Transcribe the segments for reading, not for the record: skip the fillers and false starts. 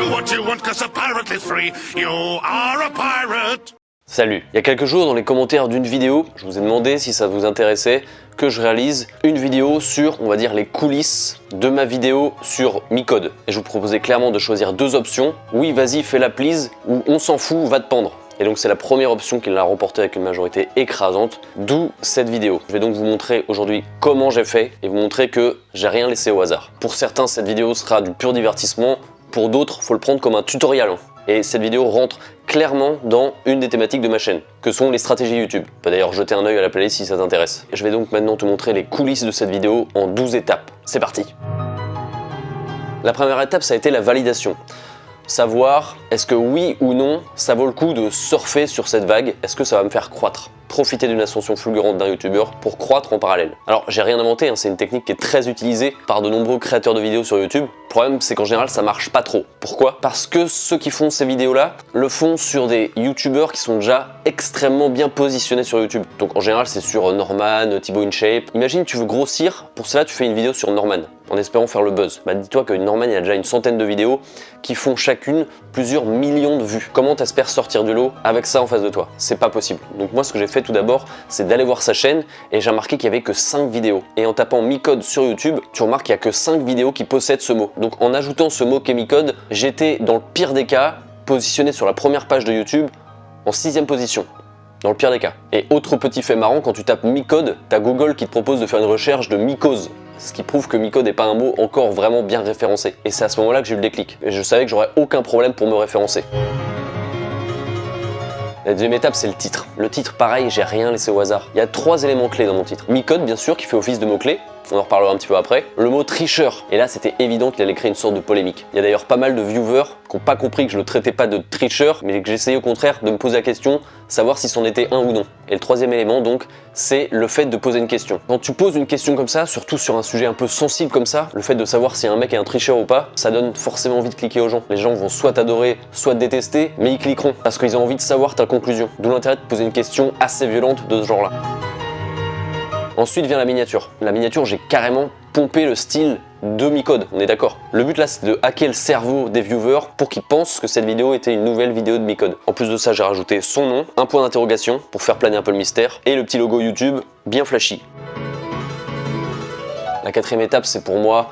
Do what you want, 'cause a pirate lives free. You are a pirate. Salut. Il y a quelques jours, dans les commentaires d'une vidéo, je vous ai demandé si ça vous intéressait que je réalise une vidéo sur, on va dire, les coulisses de ma vidéo sur Micode. Et je vous proposais clairement de choisir deux options. Oui, vas-y, fais-la please, ou on s'en fout, va te pendre. Et donc c'est la première option qui l'a remporté avec une majorité écrasante, d'où cette vidéo. Je vais donc vous montrer aujourd'hui comment j'ai fait et vous montrer que j'ai rien laissé au hasard. Pour certains, cette vidéo sera du pur divertissement, pour d'autres, faut le prendre comme un tutoriel. Et cette vidéo rentre clairement dans une des thématiques de ma chaîne, que sont les stratégies YouTube. Tu peux d'ailleurs jeter un œil à la playlist si ça t'intéresse. Je vais donc maintenant te montrer les coulisses de cette vidéo en 12 étapes. C'est parti! La première étape, ça a été la validation. Savoir, est-ce que oui ou non, ça vaut le coup de surfer sur cette vague? Est-ce que ça va me faire croître? Profiter d'une ascension fulgurante d'un youtubeur pour croître en parallèle. Alors j'ai rien inventé, c'est une technique qui est très utilisée par de nombreux créateurs de vidéos sur YouTube. Le problème c'est qu'en général ça marche pas trop. Pourquoi? Parce que ceux qui font ces vidéos là le font sur des youtubeurs qui sont déjà extrêmement bien positionnés sur YouTube. Donc en général c'est sur Norman, Thibaut InShape. Imagine tu veux grossir, pour cela tu fais une vidéo sur Norman en espérant faire le buzz. Bah dis-toi que Norman il y a déjà une centaine de vidéos qui font chacune plusieurs millions de vues. Comment t'espères sortir du lot avec ça en face de toi? C'est pas possible. Donc moi ce que j'ai fait tout d'abord, c'est d'aller voir sa chaîne et j'ai remarqué qu'il y avait que 5 vidéos. Et en tapant Micode sur YouTube, tu remarques qu'il n'y a que 5 vidéos qui possèdent ce mot. Donc en ajoutant ce mot qu'est Micode, j'étais dans le pire des cas positionné sur la première page de YouTube en 6e position. Dans le pire des cas. Et autre petit fait marrant, quand tu tapes Micode, t'as Google qui te propose de faire une recherche de mycose. Ce qui prouve que Micode n'est pas un mot encore vraiment bien référencé. Et c'est à ce moment-là que j'ai eu le déclic. Et je savais que j'aurais aucun problème pour me référencer. La deuxième étape, c'est le titre. Le titre, pareil, j'ai rien laissé au hasard. Il y a 3 éléments clés dans mon titre. Micode, bien sûr, qui fait office de mot-clé. On en reparlera un petit peu après. Le mot tricheur. Et là, c'était évident qu'il allait créer une sorte de polémique. Il y a d'ailleurs pas mal de viewers qui n'ont pas compris que je ne le traitais pas de tricheur, mais que j'essayais au contraire de me poser la question, savoir si c'en était un ou non. Et le troisième élément, donc, c'est le fait de poser une question. Quand tu poses une question comme ça, surtout sur un sujet un peu sensible comme ça, le fait de savoir si un mec est un tricheur ou pas, ça donne forcément envie de cliquer aux gens. Les gens vont soit t'adorer, soit te détester, mais ils cliqueront parce qu'ils ont envie de savoir ta conclusion. D'où l'intérêt de poser une question assez violente de ce genre-là. Ensuite vient la miniature. La miniature, j'ai carrément pompé le style de Micode, on est d'accord. Le but là, c'est de hacker le cerveau des viewers pour qu'ils pensent que cette vidéo était une nouvelle vidéo de Micode. En plus de ça, j'ai rajouté son nom, un point d'interrogation pour faire planer un peu le mystère, et le petit logo YouTube bien flashy. La quatrième étape, c'est pour moi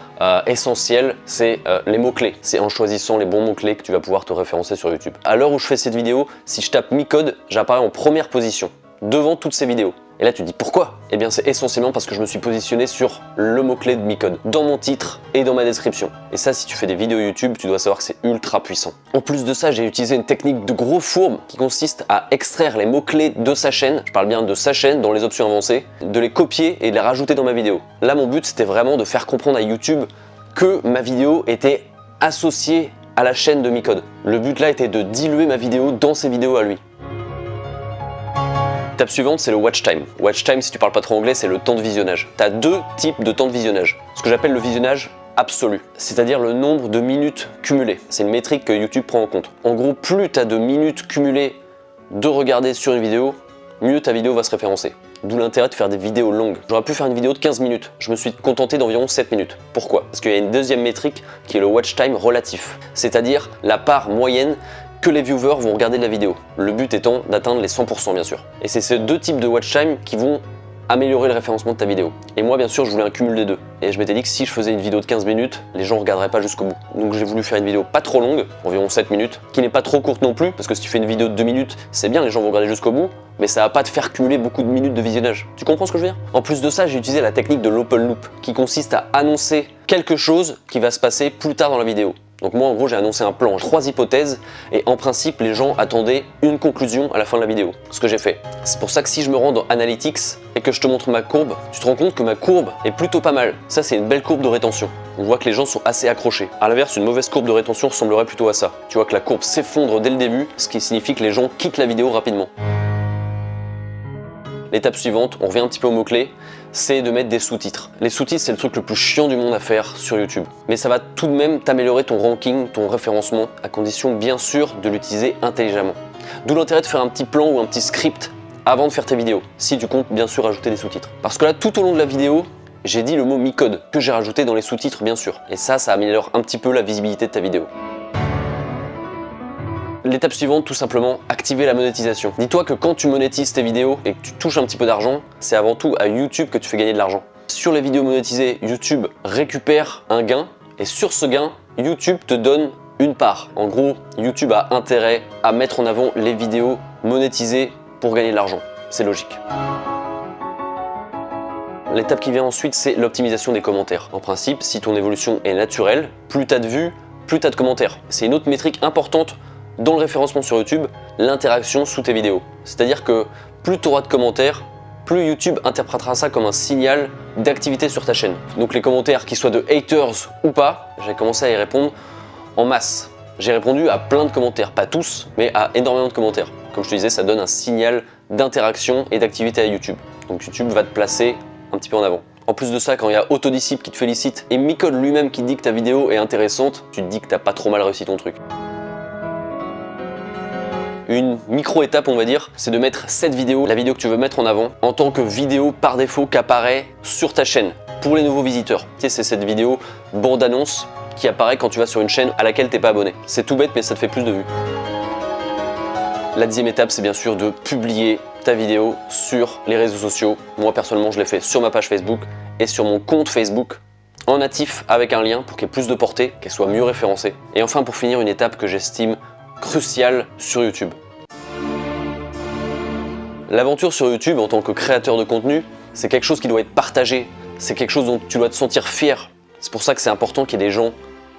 essentiel, c'est les mots-clés. C'est en choisissant les bons mots-clés que tu vas pouvoir te référencer sur YouTube. À l'heure où je fais cette vidéo, si je tape Micode, j'apparais en première position, devant toutes ces vidéos. Et là tu te dis pourquoi? Eh bien c'est essentiellement parce que je me suis positionné sur le mot-clé de Micode, dans mon titre et dans ma description. Et ça, si tu fais des vidéos YouTube, tu dois savoir que c'est ultra puissant. En plus de ça, j'ai utilisé une technique de gros fourbe qui consiste à extraire les mots-clés de sa chaîne, je parle bien de sa chaîne dans les options avancées, de les copier et de les rajouter dans ma vidéo. Là mon but c'était vraiment de faire comprendre à YouTube que ma vidéo était associée à la chaîne de Micode. Le but là était de diluer ma vidéo dans ses vidéos à lui. L'étape suivante, c'est le watch time. Watch time, si tu parles pas trop anglais, c'est le temps de visionnage. Tu as 2 types de temps de visionnage. Ce que j'appelle le visionnage absolu, c'est-à-dire le nombre de minutes cumulées. C'est une métrique que YouTube prend en compte. En gros, plus tu as de minutes cumulées de regarder sur une vidéo, mieux ta vidéo va se référencer. D'où l'intérêt de faire des vidéos longues. J'aurais pu faire une vidéo de 15 minutes. Je me suis contenté d'environ 7 minutes. Pourquoi? Parce qu'il y a une deuxième métrique qui est le watch time relatif, c'est-à-dire la part moyenne que les viewers vont regarder de la vidéo. Le but étant d'atteindre les 100% bien sûr. Et c'est ces 2 types de watch time qui vont améliorer le référencement de ta vidéo. Et moi bien sûr je voulais un cumul des 2. Et je m'étais dit que si je faisais une vidéo de 15 minutes, les gens ne regarderaient pas jusqu'au bout. Donc j'ai voulu faire une vidéo pas trop longue, environ 7 minutes, qui n'est pas trop courte non plus, parce que si tu fais une vidéo de 2 minutes, c'est bien, les gens vont regarder jusqu'au bout, mais ça va pas te faire cumuler beaucoup de minutes de visionnage. Tu comprends ce que je veux dire? En plus de ça, j'ai utilisé la technique de l'open loop, qui consiste à annoncer quelque chose qui va se passer plus tard dans la vidéo. Donc moi en gros j'ai annoncé un plan, 3 hypothèses et en principe les gens attendaient une conclusion à la fin de la vidéo. Ce que j'ai fait. C'est pour ça que si je me rends dans Analytics et que je te montre ma courbe, tu te rends compte que ma courbe est plutôt pas mal. Ça c'est une belle courbe de rétention. On voit que les gens sont assez accrochés. A l'inverse, une mauvaise courbe de rétention ressemblerait plutôt à ça. Tu vois que la courbe s'effondre dès le début, ce qui signifie que les gens quittent la vidéo rapidement. L'étape suivante, on revient un petit peu aux mots-clés, c'est de mettre des sous-titres. Les sous-titres, c'est le truc le plus chiant du monde à faire sur YouTube. Mais ça va tout de même t'améliorer ton ranking, ton référencement, à condition bien sûr de l'utiliser intelligemment. D'où l'intérêt de faire un petit plan ou un petit script avant de faire tes vidéos, si tu comptes bien sûr ajouter des sous-titres. Parce que là, tout au long de la vidéo, j'ai dit le mot Micode, que j'ai rajouté dans les sous-titres bien sûr. Et ça améliore un petit peu la visibilité de ta vidéo. L'étape suivante, tout simplement, activer la monétisation. Dis-toi que quand tu monétises tes vidéos et que tu touches un petit peu d'argent, c'est avant tout à YouTube que tu fais gagner de l'argent. Sur les vidéos monétisées, YouTube récupère un gain et sur ce gain, YouTube te donne une part. En gros, YouTube a intérêt à mettre en avant les vidéos monétisées pour gagner de l'argent. C'est logique. L'étape qui vient ensuite, c'est l'optimisation des commentaires. En principe, si ton évolution est naturelle, plus tu as de vues, plus tu as de commentaires. C'est une autre métrique importante dans le référencement sur YouTube, l'interaction sous tes vidéos. C'est-à-dire que plus tu auras de commentaires, plus YouTube interprétera ça comme un signal d'activité sur ta chaîne. Donc les commentaires, qu'ils soient de haters ou pas, j'ai commencé à y répondre en masse. J'ai répondu à plein de commentaires, pas tous, mais à énormément de commentaires. Comme je te disais, ça donne un signal d'interaction et d'activité à YouTube. Donc YouTube va te placer un petit peu en avant. En plus de ça, quand il y a Autodisciple qui te félicite et Micode lui-même qui dit que ta vidéo est intéressante, tu te dis que t'as pas trop mal réussi ton truc. Une micro-étape, on va dire, c'est de mettre cette vidéo, la vidéo que tu veux mettre en avant, en tant que vidéo par défaut qui apparaît sur ta chaîne pour les nouveaux visiteurs. Tu sais, c'est cette vidéo bande-annonce qui apparaît quand tu vas sur une chaîne à laquelle t'es pas abonné. C'est tout bête, mais ça te fait plus de vues. La deuxième étape, c'est bien sûr de publier ta vidéo sur les réseaux sociaux. Moi, personnellement, je l'ai fait sur ma page Facebook et sur mon compte Facebook en natif avec un lien pour qu'il y ait plus de portée, qu'elle soit mieux référencée. Et enfin, pour finir, une étape que j'estime cruciale sur YouTube. L'aventure sur YouTube en tant que créateur de contenu, c'est quelque chose qui doit être partagé. C'est quelque chose dont tu dois te sentir fier. C'est pour ça que c'est important qu'il y ait des gens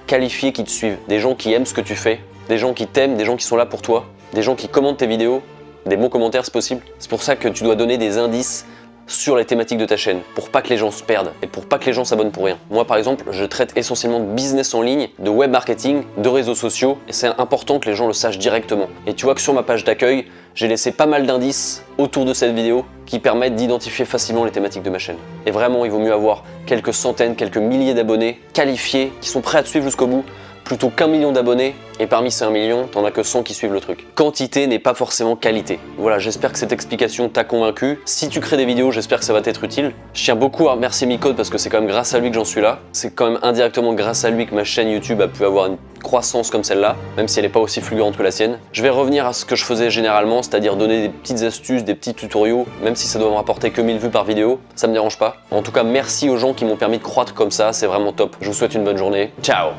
qualifiés qui te suivent, des gens qui aiment ce que tu fais, des gens qui t'aiment, des gens qui sont là pour toi, des gens qui commentent tes vidéos, des bons commentaires si possible. C'est pour ça que tu dois donner des indices sur les thématiques de ta chaîne, pour pas que les gens se perdent et pour pas que les gens s'abonnent pour rien. Moi par exemple, je traite essentiellement de business en ligne, de web marketing, de réseaux sociaux et c'est important que les gens le sachent directement. Et tu vois que sur ma page d'accueil, j'ai laissé pas mal d'indices autour de cette vidéo qui permettent d'identifier facilement les thématiques de ma chaîne. Et vraiment, il vaut mieux avoir quelques centaines, quelques milliers d'abonnés qualifiés qui sont prêts à te suivre jusqu'au bout plutôt qu'1 million d'abonnés, et parmi ces 1 million, t'en as que 100 qui suivent le truc. Quantité n'est pas forcément qualité. Voilà, j'espère que cette explication t'a convaincu. Si tu crées des vidéos, j'espère que ça va t'être utile. Je tiens beaucoup à remercier Micode parce que c'est quand même grâce à lui que j'en suis là. C'est quand même indirectement grâce à lui que ma chaîne YouTube a pu avoir une croissance comme celle-là, même si elle n'est pas aussi fulgurante que la sienne. Je vais revenir à ce que je faisais généralement, c'est-à-dire donner des petites astuces, des petits tutoriaux, même si ça doit me rapporter que 1000 vues par vidéo, ça me dérange pas. En tout cas, merci aux gens qui m'ont permis de croître comme ça, c'est vraiment top. Je vous souhaite une bonne journée. Ciao!